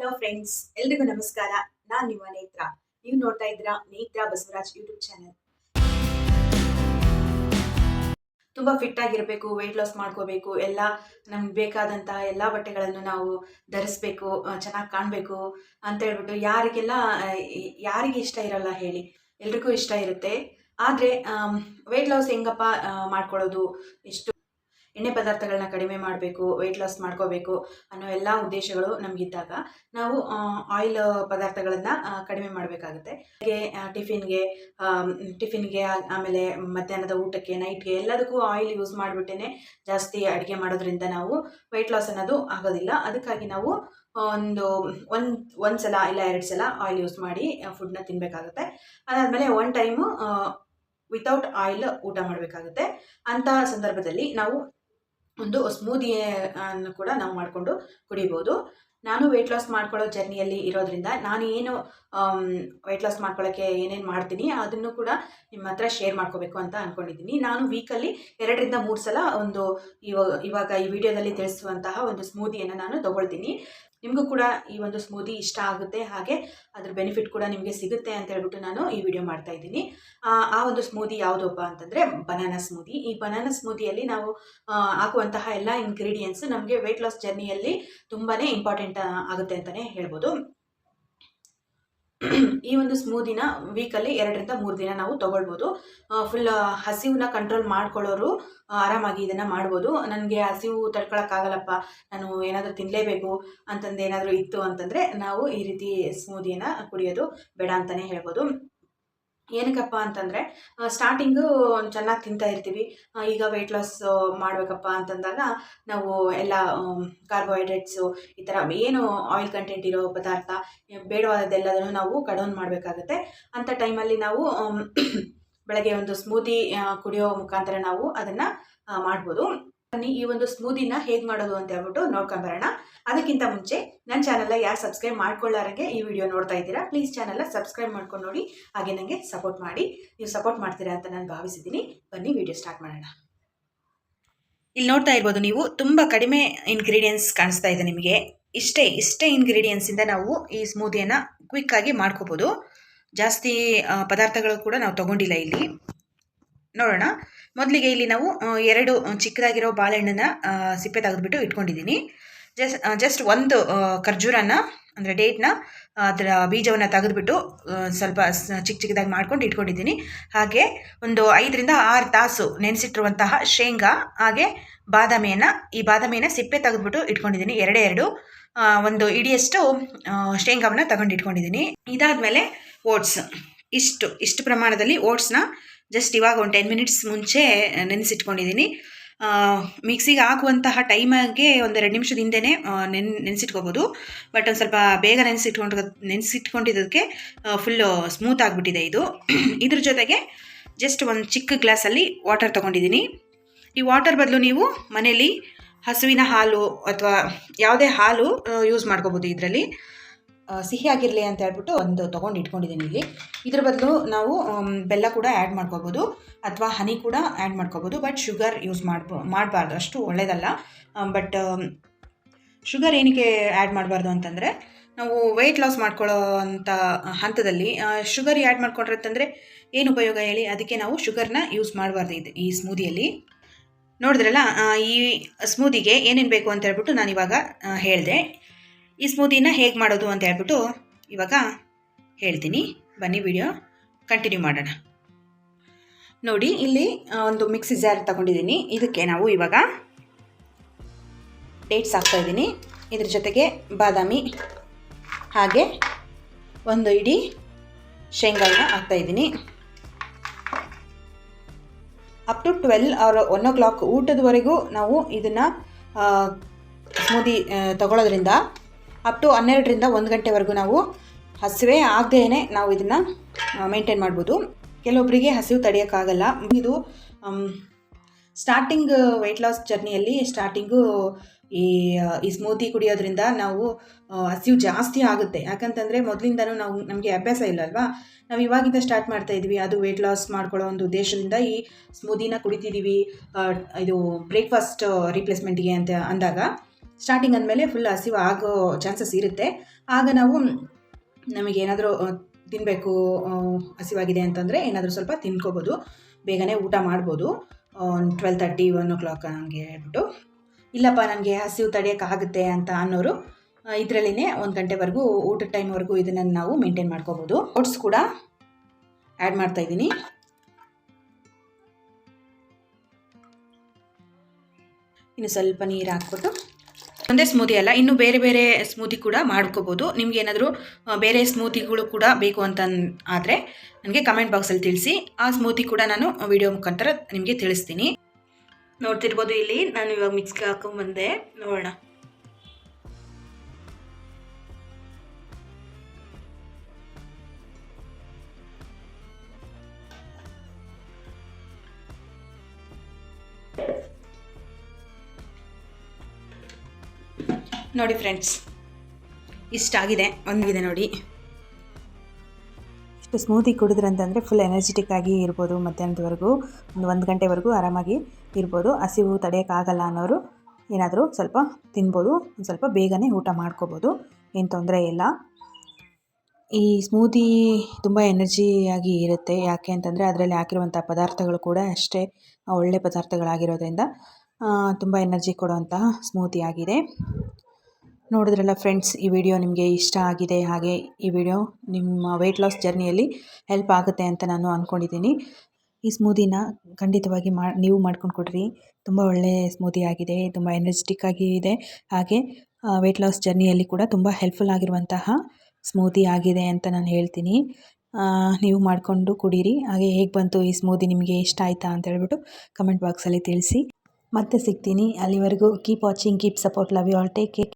Hello friends, ಎಲ್ರಿಗೂ ನಮಸ್ಕಾರ. ನಾನು ನಿಮ್ಮ ನೇತ್ರ. ನೀವು ನೋಡ್ತಾ ಇದ್ದೀರಾ ನೇತ್ರ ಬಸವರಾಜ್ ಯೂಟ್ಯೂಬ್ ಚಾನೆಲ್. ತುಂಬಾ ಫಿಟ್ ಆಗಿರಬೇಕು, ವೆಯ್ಟ್ ಲಾಸ್ ಮಾಡ್ಕೋಬೇಕು, ಎಲ್ಲ ನಮ್ಗೆ ಬೇಕಾದಂತಹ ಎಲ್ಲ ಬಟ್ಟೆಗಳನ್ನು ನಾವು ಧರಿಸ್ಬೇಕು, ಚೆನ್ನಾಗಿ ಕಾಣಬೇಕು ಅಂತ ಹೇಳ್ಬಿಟ್ಟು ಯಾರಿಗೆ ಇಷ್ಟ ಇರಲ್ಲ ಹೇಳಿ? ಎಲ್ರಿಗೂ ಇಷ್ಟ ಇರುತ್ತೆ. ಆದರೆ ವೆಯ್ಟ್ ಲಾಸ್ ಹೆಂಗಪ್ಪ ಮಾಡ್ಕೊಳ್ಳೋದು? ಎಷ್ಟು ಎಣ್ಣೆ ಪದಾರ್ಥಗಳನ್ನ ಕಡಿಮೆ ಮಾಡಬೇಕು, ವೆಯ್ಟ್ ಲಾಸ್ ಮಾಡ್ಕೋಬೇಕು ಅನ್ನೋ ಎಲ್ಲ ಉದ್ದೇಶಗಳು ನಮಗಿದ್ದಾಗ ನಾವು ಆಯಿಲ್ ಪದಾರ್ಥಗಳನ್ನು ಕಡಿಮೆ ಮಾಡಬೇಕಾಗುತ್ತೆ. ಟಿಫಿನ್ಗೆ ಟಿಫಿನ್ಗೆ ಆಮೇಲೆ ಮಧ್ಯಾಹ್ನದ ಊಟಕ್ಕೆ, ನೈಟ್ಗೆ ಎಲ್ಲದಕ್ಕೂ ಆಯಿಲ್ ಯೂಸ್ ಮಾಡಿಬಿಟ್ಟೇ ಜಾಸ್ತಿ ಅಡುಗೆ ಮಾಡೋದ್ರಿಂದ ನಾವು ವೆಯ್ಟ್ ಲಾಸ್ ಅನ್ನೋದು ಆಗೋದಿಲ್ಲ. ಅದಕ್ಕಾಗಿ ನಾವು ಒಂದು ಸಲ ಇಲ್ಲ 2 ಸಲ ಆಯಿಲ್ ಯೂಸ್ ಮಾಡಿ ಫುಡ್ನ ತಿನ್ನಬೇಕಾಗುತ್ತೆ. ಅದಾದಮೇಲೆ 1 ಟೈಮು ವಿತೌಟ್ ಆಯಿಲ್ ಊಟ ಮಾಡಬೇಕಾಗುತ್ತೆ. ಅಂಥ ಸಂದರ್ಭದಲ್ಲಿ ನಾವು ಒಂದು ಸ್ಮೂದಿ ಅನ್ನು ಕೂಡ ನಾವು ಮಾಡಿಕೊಂಡು ಕುಡಿಬೋದು. ನಾನು ವೆಯ್ಟ್ ಲಾಸ್ ಮಾಡ್ಕೊಳ್ಳೋ ಜರ್ನಿಯಲ್ಲಿ ಇರೋದ್ರಿಂದ ನಾನು ಏನು ವೆಯ್ಟ್ ಲಾಸ್ ಮಾಡ್ಕೊಳ್ಳೋಕ್ಕೆ ಏನೇನು ಮಾಡ್ತೀನಿ ಅದನ್ನು ಕೂಡ ನಿಮ್ಮ ಹತ್ರ ಶೇರ್ ಮಾಡ್ಕೋಬೇಕು ಅಂತ ಅಂದ್ಕೊಂಡಿದ್ದೀನಿ. ನಾನು ವೀಕಲ್ಲಿ 2 ರಿಂದ 3 ಸಲ ಇವಾಗ ಈ ವಿಡಿಯೋದಲ್ಲಿ ತಿಳಿಸುವಂತಹ ಒಂದು ಸ್ಮೂದಿಯನ್ನು ನಾನು ತೊಗೊಳ್ತೀನಿ. ನಿಮಗೂ ಕೂಡ ಈ ಒಂದು ಸ್ಮೂದಿ ಇಷ್ಟ ಆಗುತ್ತೆ, ಹಾಗೆ ಅದ್ರ ಬೆನಿಫಿಟ್ ಕೂಡ ನಿಮಗೆ ಸಿಗುತ್ತೆ ಅಂತ ಹೇಳ್ಬಿಟ್ಟು ನಾನು ಈ ವಿಡಿಯೋ ಮಾಡ್ತಾ ಇದ್ದೀನಿ. ಆ ಒಂದು ಸ್ಮೂದಿ ಯಾವುದಪ್ಪ ಅಂತಂದರೆ ಬನಾನಾ ಸ್ಮೂದಿ. ಈ ಬನಾನಾ ಸ್ಮೂದಿಯಲ್ಲಿ ನಾವು ಹಾಕುವಂತಹ ಎಲ್ಲ ಇಂಗ್ರೀಡಿಯೆಂಟ್ಸ್ ನಮಗೆ ವೆಯ್ಟ್ ಲಾಸ್ ಜರ್ನಿಯಲ್ಲಿ ತುಂಬಾ ಇಂಪಾರ್ಟೆಂಟ್ ಆಗುತ್ತೆ ಅಂತಲೇ ಹೇಳ್ಬೋದು. ಈ ಒಂದು ಸ್ಮೂದಿನ ವೀಕಲ್ಲಿ 2 ರಿಂದ 3 ದಿನ ನಾವು ತೊಗೊಳ್ಬೋದು. ಫುಲ್ ಹಸಿವನ್ನ ಕಂಟ್ರೋಲ್ ಮಾಡ್ಕೊಳ್ಳೋರು ಆರಾಮಾಗಿ ಇದನ್ನು ಮಾಡ್ಬೋದು. ನನಗೆ ಹಸಿವು ತಡ್ಕೊಳಕ್ಕಾಗಲ್ಲಪ್ಪ, ನಾನು ಏನಾದರೂ ತಿನ್ನಲೇಬೇಕು ಅಂತಂದು ಏನಾದರೂ ಇತ್ತು ಅಂತಂದರೆ ನಾವು ಈ ರೀತಿ ಸ್ಮೂದಿಯನ್ನು ಕುಡಿಯೋದು ಬೇಡ ಅಂತಲೇ ಹೇಳ್ಬೋದು. ಏನಕ್ಕಪ್ಪ ಅಂತಂದರೆ ಸ್ಟಾರ್ಟಿಂಗು ಚೆನ್ನಾಗಿ ತಿಂತಾ ಇರ್ತೀವಿ. ಈಗ ವೆಯ್ಟ್ ಲಾಸ್ ಮಾಡಬೇಕಪ್ಪ ಅಂತಂದಾಗ ನಾವು ಎಲ್ಲ ಕಾರ್ಬೋಹೈಡ್ರೇಟ್ಸು ಈ ಥರ ಏನು ಆಯಿಲ್ ಕಂಟೆಂಟ್ ಇರೋ ಪದಾರ್ಥ ಬೇಡವಾದದ್ದೆಲ್ಲದನ್ನು ನಾವು ಕಡೌನ್ ಮಾಡಬೇಕಾಗತ್ತೆ. ಅಂಥ ಟೈಮಲ್ಲಿ ನಾವು ಬೆಳಗ್ಗೆ ಒಂದು ಸ್ಮೂದಿ ಕುಡಿಯೋ ಮುಖಾಂತರ ನಾವು ಅದನ್ನು ಮಾಡ್ಬೋದು. ಈ ಒಂದು ಸ್ಮೂದಿನ ಹೇಗೆ ಮಾಡೋದು ಅಂತ ಹೇಳ್ಬಿಟ್ಟು ನೋಡ್ಕೊಂಬರೋಣ. ಅದಕ್ಕಿಂತ ಮುಂಚೆ ನನ್ನ ಚಾನಲ್ನ ಯಾರು ಸಬ್ಸ್ಕ್ರೈಬ್ ಮಾಡ್ಕೊಳ್ಳಾರಂಗೆ ಈ ವಿಡಿಯೋ ನೋಡ್ತಾ ಇದ್ದೀರಾ, ಪ್ಲೀಸ್ ಚಾನಲ್ನ ಸಬ್ಸ್ಕ್ರೈಬ್ ಮಾಡ್ಕೊಂಡು ನೋಡಿ, ಹಾಗೆ ನನಗೆ ಸಪೋರ್ಟ್ ಮಾಡಿ. ನೀವು ಸಪೋರ್ಟ್ ಮಾಡ್ತೀರಾ ಅಂತ ನಾನು ಭಾವಿಸಿದ್ದೀನಿ. ಬನ್ನಿ ವಿಡಿಯೋ ಸ್ಟಾರ್ಟ್ ಮಾಡೋಣ. ಇಲ್ಲಿ ನೋಡ್ತಾ ಇರ್ಬೋದು ನೀವು, ತುಂಬ ಕಡಿಮೆ ಇಂಗ್ರೀಡಿಯೆಂಟ್ಸ್ ಕಾಣಿಸ್ತಾ ಇದೆ ನಿಮಗೆ. ಇಷ್ಟೇ ಇಂಗ್ರೀಡಿಯೆಂಟ್ಸಿಂದ ನಾವು ಈ ಸ್ಮೂದಿಯನ್ನು ಕ್ವಿಕ್ಕಾಗಿ ಮಾಡ್ಕೋಬೋದು. ಜಾಸ್ತಿ ಪದಾರ್ಥಗಳು ಕೂಡ ನಾವು ತೊಗೊಂಡಿಲ್ಲ ಇಲ್ಲಿ. ನೋಡೋಣ. ಮೊದಲಿಗೆ ಇಲ್ಲಿ ನಾವು 2 ಚಿಕ್ಕದಾಗಿರೋ ಬಾಳೆಹಣ್ಣನ್ನು ಸಿಪ್ಪೆ ತೆಗೆದುಬಿಟ್ಟು ಇಟ್ಕೊಂಡಿದ್ದೀನಿ. ಜಸ್ಟ್ ಒಂದು ಖರ್ಜೂರನ ಅಂದರೆ ಡೇಟ್ನ ಅದರ ಬೀಜವನ್ನು ತೆಗೆದುಬಿಟ್ಟು ಸ್ವಲ್ಪ ಚಿಕ್ಕದಾಗಿ ಮಾಡ್ಕೊಂಡು ಇಟ್ಕೊಂಡಿದ್ದೀನಿ. ಹಾಗೆ ಒಂದು 5 ರಿಂದ 6 ತಾಸು ನೆನೆಸಿಟ್ಟಿರುವಂತಹ ಶೇಂಗಾ, ಹಾಗೆ ಈ ಬಾದಾಮಿಯನ್ನು ಸಿಪ್ಪೆ ತೆಗೆದುಬಿಟ್ಟು ಇಟ್ಕೊಂಡಿದ್ದೀನಿ. 2 ಒಂದು ಇಡಿಯಷ್ಟು ಶೇಂಗಾವನ್ನು ತಗೊಂಡು ಇಟ್ಕೊಂಡಿದ್ದೀನಿ. ಇದಾದಮೇಲೆ ಓಟ್ಸ್, ಇಷ್ಟು ಪ್ರಮಾಣದಲ್ಲಿ ಓಟ್ಸ್ನ ಜಸ್ಟ್ ಇವಾಗ ಒಂದು 10 ಮಿನಿಟ್ಸ್ ಮುಂಚೆ ನೆನೆಸಿಟ್ಕೊಂಡಿದ್ದೀನಿ. ಮಿಕ್ಸಿಗೆ ಹಾಕುವಂತಹ ಟೈಮಿಗೆ ಒಂದು 2 ನಿಮಿಷದ ಹಿಂದೆಯೇ ನೆನೆಸಿಟ್ಕೋಬೋದು. ಬಟ್ ಒಂದು ಸ್ವಲ್ಪ ಬೇಗ ನೆನೆಸಿಟ್ಕೊಂಡಿದ್ದಕ್ಕೆ ಫುಲ್ಲು ಸ್ಮೂತ್ ಆಗಿಬಿಟ್ಟಿದೆ ಇದು. ಇದ್ರ ಜೊತೆಗೆ ಜಸ್ಟ್ ಒಂದು ಚಿಕ್ಕ ಗ್ಲಾಸಲ್ಲಿ ವಾಟರ್ ತೊಗೊಂಡಿದ್ದೀನಿ. ಈ ವಾಟರ್ ಬದಲು ನೀವು ಮನೇಲಿ ಹಸುವಿನ ಹಾಲು ಅಥವಾ ಯಾವುದೇ ಹಾಲು ಯೂಸ್ ಮಾಡ್ಕೋಬೋದು. ಇದರಲ್ಲಿ ಸಿಹಿ ಆಗಿರಲಿ ಅಂತ ಹೇಳ್ಬಿಟ್ಟು ಒಂದು ತೊಗೊಂಡು ಇಟ್ಕೊಂಡಿದ್ದೀನಿ ಇಲ್ಲಿ. ಇದ್ರ ಬದಲು ನಾವು ಬೆಲ್ಲ ಕೂಡ ಆ್ಯಡ್ ಮಾಡ್ಕೋಬೋದು ಅಥವಾ ಹನಿ ಕೂಡ ಆ್ಯಡ್ ಮಾಡ್ಕೋಬೋದು. ಬಟ್ ಶುಗರ್ ಯೂಸ್ ಮಾಡಬಾರ್ದು, ಅಷ್ಟು ಒಳ್ಳೆಯದಲ್ಲ. ಬಟ್ ಶುಗರ್ ಏನಕ್ಕೆ ಆ್ಯಡ್ ಮಾಡಬಾರ್ದು ಅಂತಂದರೆ, ನಾವು ವೆಯ್ಟ್ ಲಾಸ್ ಮಾಡ್ಕೊಳ್ಳೋ ಅಂಥ ಹಂತದಲ್ಲಿ ಶುಗರ್ ಆ್ಯಡ್ ಮಾಡ್ಕೊಂಡ್ರೆ ಅಂತಂದರೆ ಏನು ಉಪಯೋಗ ಹೇಳಿ? ಅದಕ್ಕೆ ನಾವು ಶುಗರ್ನ ಯೂಸ್ ಮಾಡಬಾರ್ದು ಈ ಸ್ಮೂದಿಯಲ್ಲಿ. ನೋಡಿದ್ರಲ್ಲ, ಈ ಸ್ಮೂದಿಗೆ ಏನೇನು ಬೇಕು ಅಂತ ಹೇಳ್ಬಿಟ್ಟು ನಾನು ಇವಾಗ ಹೇಳಿದೆ. ಈ ಸ್ಮೂದಿನ ಹೇಗೆ ಮಾಡೋದು ಅಂತ ಹೇಳ್ಬಿಟ್ಟು ಇವಾಗ ಹೇಳ್ತೀನಿ. ಬನ್ನಿ ವಿಡಿಯೋ ಕಂಟಿನ್ಯೂ ಮಾಡೋಣ. ನೋಡಿ, ಇಲ್ಲಿ ಒಂದು ಮಿಕ್ಸಿ ಜಾರ್ ತಗೊಂಡಿದ್ದೀನಿ. ಇದಕ್ಕೆ ನಾವು ಇವಾಗ ಡೇಟ್ಸ್ ಹಾಕ್ತಾಯಿದ್ದೀನಿ. ಇದ್ರ ಜೊತೆಗೆ ಬಾದಾಮಿ ಹಾಗೆ ಒಂದು ಇಡೀ ಶೇಂಗಾನ ಹಾಕ್ತಾಯಿದ್ದೀನಿ. ಅಪ್ ಟು 12 or 1 o'clock ಊಟದವರೆಗೂ ನಾವು ಇದನ್ನು ಸ್ಮೂದಿ ತಗೊಳ್ಳೋದ್ರಿಂದ ಅಪ್ ಟು 12 ರಿಂದ 1 ಗಂಟೆವರೆಗೂ ನಾವು ಹಸಿವೆ ಆಗದೇನೆ ನಾವು ಇದನ್ನು ಮೇಂಟೈನ್ ಮಾಡ್ಬೋದು. ಕೆಲವೊಬ್ಬರಿಗೆ ಹಸಿವು ತಡೆಯೋಕ್ಕಾಗಲ್ಲ. ಇದು ಸ್ಟಾರ್ಟಿಂಗ್ ವೆಯ್ಟ್ ಲಾಸ್ ಜರ್ನಿಯಲ್ಲಿ ಸ್ಟಾರ್ಟಿಂಗು ಈ ಸ್ಮೂದಿ ಕುಡಿಯೋದ್ರಿಂದ ನಾವು ಹಸಿವು ಜಾಸ್ತಿ ಆಗುತ್ತೆ. ಯಾಕಂತಂದರೆ ಮೊದಲಿಂದನೂ ನಮಗೆ ಅಭ್ಯಾಸ ಇಲ್ಲಲ್ವಾ, ನಾವು ಇವಾಗಿಂದ ಸ್ಟಾರ್ಟ್ ಮಾಡ್ತಾ ಇದ್ವಿ. ಅದು ವೆಯ್ಟ್ ಲಾಸ್ ಮಾಡ್ಕೊಳ್ಳೋ ಒಂದು ಉದ್ದೇಶದಿಂದ ಈ ಸ್ಮೂದಿನ ಕುಡಿತಿದ್ದೀವಿ. ಇದು ಬ್ರೇಕ್ಫಾಸ್ಟ್ ರಿಪ್ಲೇಸ್ಮೆಂಟ್ಗೆ ಅಂತ ಅಂದಾಗ ಸ್ಟಾರ್ಟಿಂಗ್ ಅಂದಮೇಲೆ ಫುಲ್ ಹಸಿವು ಆಗೋ ಚಾನ್ಸಸ್ ಇರುತ್ತೆ. ಆಗ ನಾವು ನಮಗೇನಾದರೂ ತಿನ್ನಬೇಕು ಹಸಿವಾಗಿದೆ ಅಂತಂದರೆ ಏನಾದರೂ ಸ್ವಲ್ಪ ತಿನ್ಕೋಬೋದು, ಬೇಗನೆ ಊಟ ಮಾಡ್ಬೋದು. 12:30 1 ಹಂಗೆ ಹೇಳ್ಬಿಟ್ಟು. ಇಲ್ಲಪ್ಪ ನನಗೆ ಹಸಿವು ತಡೆಯೋಕ್ಕಾಗುತ್ತೆ ಅಂತ ಅನ್ನೋರು ಇದರಲ್ಲಿನೇ 1 ಗಂಟೆವರೆಗೂ ಊಟದ ಟೈಮ್ವರೆಗೂ ಇದನ್ನು ನಾವು ಮೇಂಟೈನ್ ಮಾಡ್ಕೋಬೋದು. ಓಟ್ಸ್ ಕೂಡ ಆ್ಯಡ್ ಮಾಡ್ತಾಯಿದ್ದೀನಿ. ಇನ್ನು ಸ್ವಲ್ಪ ನೀರು ಹಾಕ್ಬಿಟ್ಟು, ಒಂದೇ ಸ್ಮೂತಿ ಅಲ್ಲ, ಇನ್ನು ಬೇರೆ ಬೇರೆ ಸ್ಮೂತಿ ಕೂಡ ಮಾಡ್ಕೋಬೋದು. ನಿಮ್ಗೆ ಏನಾದರೂ ಬೇರೆ ಸ್ಮೂತಿಗಳು ಕೂಡ ಬೇಕು ಅಂತ ಆದರೆ ನನಗೆ ಕಮೆಂಟ್ ಬಾಕ್ಸಲ್ಲಿ ತಿಳಿಸಿ. ಆ ಸ್ಮೂತಿ ಕೂಡ ನಾನು ವಿಡಿಯೋ ಮುಖಾಂತರ ನಿಮಗೆ ತಿಳಿಸ್ತೀನಿ. ನೋಡ್ತಿರ್ಬೋದು, ಇಲ್ಲಿ ನಾನು ಇವಾಗ ಮಿಕ್ಸ್ಗೆ ಹಾಕೊಂಡ್ಬಂದೆ, ನೋಡೋಣ. ನೋಡಿ ಫ್ರೆಂಡ್ಸ್, ಇಷ್ಟಾಗಿದೆ, ಒಂದಿದೆ ನೋಡಿ. ಇಷ್ಟು ಸ್ಮೂತಿ ಕುಡಿದ್ರಂತಂದರೆ ಫುಲ್ ಎನರ್ಜೆಟಿಕ್ ಆಗಿ ಇರ್ಬೋದು. ಮಧ್ಯಾಹ್ನದವರೆಗೂ 1 ಗಂಟೆವರೆಗೂ ಆರಾಮಾಗಿ ಇರ್ಬೋದು. ಹಸಿವು ತಡೆಯೋಕ್ಕಾಗಲ್ಲ ಅನ್ನೋರು ಏನಾದರೂ ಸ್ವಲ್ಪ ತಿನ್ಬೋದು, ಒಂದು ಸ್ವಲ್ಪ ಬೇಗನೆ ಊಟ ಮಾಡ್ಕೋಬೋದು, ಏನು ತೊಂದರೆ ಇಲ್ಲ. ಈ ಸ್ಮೂತಿ ತುಂಬ ಎನರ್ಜಿಯಾಗಿ ಇರುತ್ತೆ. ಯಾಕೆ ಅಂತಂದರೆ ಅದರಲ್ಲಿ ಹಾಕಿರುವಂಥ ಪದಾರ್ಥಗಳು ಕೂಡ ಅಷ್ಟೇ ಒಳ್ಳೆ ಪದಾರ್ಥಗಳಾಗಿರೋದ್ರಿಂದ ತುಂಬ ಎನರ್ಜಿ ಕೊಡುವಂತಹ ಸ್ಮೂತಿ ಆಗಿದೆ. ನೋಡಿದ್ರಲ್ಲ ಫ್ರೆಂಡ್ಸ್, ಈ ವಿಡಿಯೋ ನಿಮಗೆ ಇಷ್ಟ ಆಗಿದೆ. ಹಾಗೆ ಈ ವಿಡಿಯೋ ನಿಮ್ಮ ವೆಯ್ಟ್ ಲಾಸ್ ಜರ್ನಿಯಲ್ಲಿ ಹೆಲ್ಪ್ ಆಗುತ್ತೆ ಅಂತ ನಾನು ಅಂದ್ಕೊಂಡಿದ್ದೀನಿ. ಈ ಸ್ಮೂದಿನ ಖಂಡಿತವಾಗಿ ನೀವು ಮಾಡ್ಕೊಂಡು ಕೊಡ್ರಿ. ತುಂಬ ಒಳ್ಳೆಯ ಸ್ಮೂದಿ ಆಗಿದೆ, ತುಂಬ ಎನರ್ಜೆಟಿಕ್ ಆಗಿ ಇದೆ. ಹಾಗೆ ವೆಯ್ಟ್ ಲಾಸ್ ಜರ್ನಿಯಲ್ಲಿ ಕೂಡ ತುಂಬ ಹೆಲ್ಪ್ಫುಲ್ ಆಗಿರುವಂತಹ ಸ್ಮೂದಿ ಆಗಿದೆ ಅಂತ ನಾನು ಹೇಳ್ತೀನಿ. ನೀವು ಮಾಡಿಕೊಂಡು ಕುಡೀರಿ. ಹಾಗೆ ಹೇಗೆ ಬಂತು ಈ ಸ್ಮೂದಿ, ನಿಮಗೆ ಇಷ್ಟ ಆಯಿತಾ ಅಂತ ಹೇಳ್ಬಿಟ್ಟು ಕಮೆಂಟ್ ಬಾಕ್ಸಲ್ಲಿ ತಿಳಿಸಿ. ಮತ್ತೆ ಸಿಗ್ತೀನಿ. ಅಲ್ಲಿವರೆಗೂ keep watching, keep support, love you all, take care.